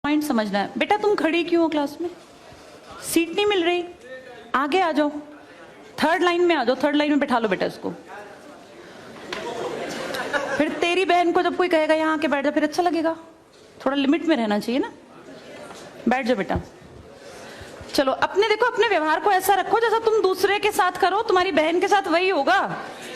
Point समझना है। बेटा तुम खड़ी क्यों हो क्लास में? सीट नहीं मिल रही, आगे आ जाओ, थर्ड लाइन में आ जाओ, थर्ड लाइन में बैठा लो बेटा इसको। फिर तेरी बहन को जब कोई कहेगा यहाँ आके बैठ जा, फिर अच्छा लगेगा? थोड़ा लिमिट में रहना चाहिए ना। बैठ जाओ बेटा। चलो अपने देखो, अपने व्यवहार को ऐसा रखो जैसा तुम दूसरे के साथ करो, तुम्हारी बहन के साथ वही होगा।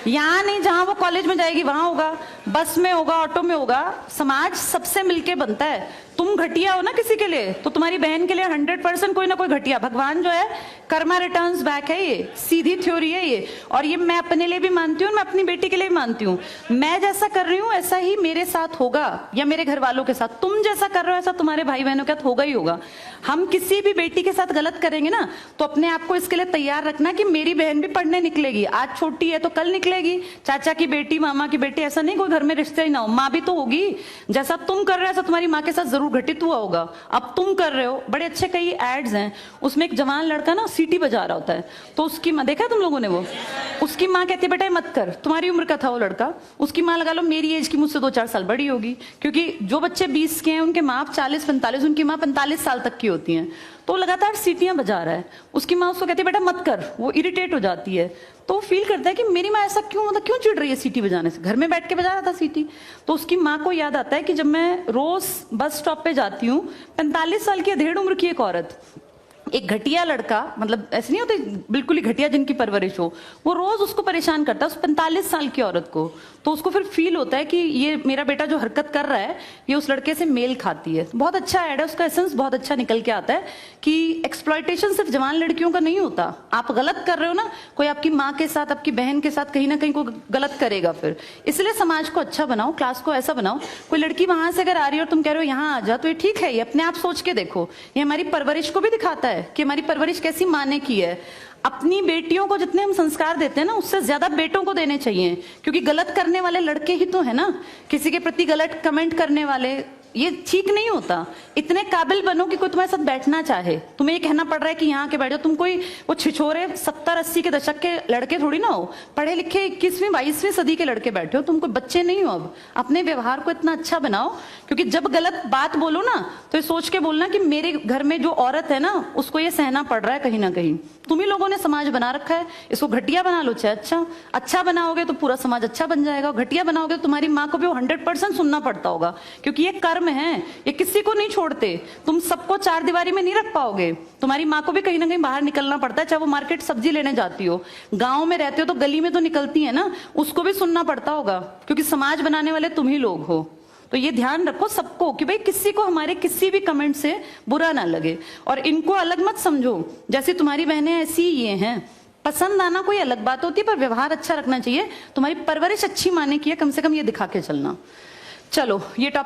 यहाँ नहीं, जहां वो कॉलेज में जाएगी वहां होगा, बस में होगा, ऑटो में होगा। समाज सबसे मिलके बनता है। तुम घटिया हो ना किसी के लिए, तो तुम्हारी बहन के लिए 100% कोई ना कोई घटिया। भगवान जो है कर्मा रिटर्न्स बैक है, ये सीधी थ्योरी है ये। और ये मैं अपने लिए भी मानती हूँ, मैं अपनी बेटी के लिए भी मानती हूँ। मैं जैसा कर रही हूँ ऐसा ही मेरे साथ होगा या मेरे घर वालों के साथ। तुम जैसा कर रहे हो ऐसा तुम्हारे भाई बहनों के साथ होगा ही होगा। हम किसी भी बेटी के साथ गलत करेंगे ना, तो अपने आप को इसके लिए तैयार रखना कि मेरी बहन भी पढ़ने निकलेगी। आज छोटी है तो कल निकलेगी। चाचा की बेटी, मामा की बेटी, ऐसा नहीं कोई घर में रिश्ते ही ना हो, माँ भी तो होगी। जैसा तुम कर रहे हो ऐसा तुम्हारी माँ के साथ जरूर घटित हुआ होगा। अब तुम कर रहे हो। बड़े अच्छे कई एड्स हैं, उसमें एक जवान लड़का ना सीटी बजा रहा होता है, तो उसकी माँ, देखा तुम लोगों ने वो, उसकी माँ कहती है बेटा मत कर। तुम्हारी उम्र का था वो लड़का, उसकी माँ लगा लो मेरी एज की, मुझसे 2-4 साल बड़ी होगी, क्योंकि जो बच्चे 20 के हैं उनके माँ 40-45, उनकी माँ 45 साल तक की होती हैं। तो लगातार सीटियां बजा रहा है। उसकी माँ उसको कहती है बेटा मत कर, वो इरिटेट हो जाती है। तो फील करता है कि मेरी माँ ऐसा क्यों, मतलब क्यों चिढ़ रही है सीटी बजाने से, घर में बैठ के बजा रहा था सीटी। तो उसकी माँ को याद आता है कि जब मैं रोज बस स्टॉप पे जाती हूँ, 45 साल की अधेड़ उम्र की एक औरत, एक घटिया लड़का, मतलब ऐसे नहीं होते बिल्कुल ही घटिया जिनकी परवरिश हो, वो रोज उसको परेशान करता है, उस 45 साल की औरत को। तो उसको फिर फील होता है कि ये मेरा बेटा जो हरकत कर रहा है ये उस लड़के से मेल खाती है। बहुत अच्छा ऐड है, उसका एसेंस बहुत अच्छा निकल के आता है कि एक्सप्लॉयटेशन सिर्फ जवान लड़कियों का नहीं होता। आप गलत कर रहे हो ना, कोई आपकी माँ के साथ, आपकी बहन के साथ कहीं ना कहीं कोई गलत करेगा फिर। इसलिए समाज को अच्छा बनाओ, क्लास को ऐसा बनाओ, कोई लड़की वहां से अगर आ रही है और तुम कह रहे हो यहाँ आ जा, तो ये ठीक है। ये अपने आप सोच के देखो, ये हमारी परवरिश को भी दिखाता है कि हमारी परवरिश कैसी माँ ने की है। अपनी बेटियों को जितने हम संस्कार देते हैं ना, उससे ज्यादा बेटों को देने चाहिए, क्योंकि गलत करने वाले लड़के ही तो है ना, किसी के प्रति गलत कमेंट करने वाले। ये ठीक नहीं होता। इतने काबिल बनो कि कोई तुम्हारे साथ बैठना चाहे। तुम्हें ये कहना पड़ रहा है कि यहाँ के बैठ जाओ, तुम कोई वो छिछोरे 70-80 के दशक के लड़के थोड़ी ना हो, पढ़े लिखे 21वीं-22वीं सदी के लड़के बैठे हो। तुम कोई बच्चे नहीं हो। अब अपने व्यवहार को इतना अच्छा बनाओ, क्योंकि जब गलत बात बोलो ना तो ये सोच के बोलना कि मेरे घर में जो औरत है ना उसको ये सहना पड़ रहा है कहीं ना कहीं। तुम ही लोगों ने समाज बना रखा है, इसको घटिया बना लो चाहे अच्छा बनाओगे तो पूरा समाज अच्छा बन जाएगा। घटिया बनाओगे तो तुम्हारी माँ को भी 100% सुनना पड़ता होगा, क्योंकि ये कर्म है, ये किसी को नहीं छोड़ते। तुम सबको चार दीवारी में नहीं रख पाओगे। तुम्हारी माँ को भी कहीं ना कहीं बाहर निकलना पड़ता है, चाहे वो मार्केट सब्जी लेने जाती हो, गांव में रहते हो तो गली में तो निकलती है ना, उसको भी सुनना पड़ता होगा, क्योंकि समाज बनाने वाले तुम ही लोग हो। तो ये ध्यान रखो सबको कि भाई किसी को हमारे किसी भी कमेंट से बुरा ना लगे, और इनको अलग मत समझो। जैसे तुम्हारी बहनें ऐसी ये हैं, पसंद आना कोई अलग बात होती है, पर व्यवहार अच्छा रखना चाहिए। तुम्हारी परवरिश अच्छी माने की है, कम से कम ये दिखा के चलना। चलो ये टॉपिक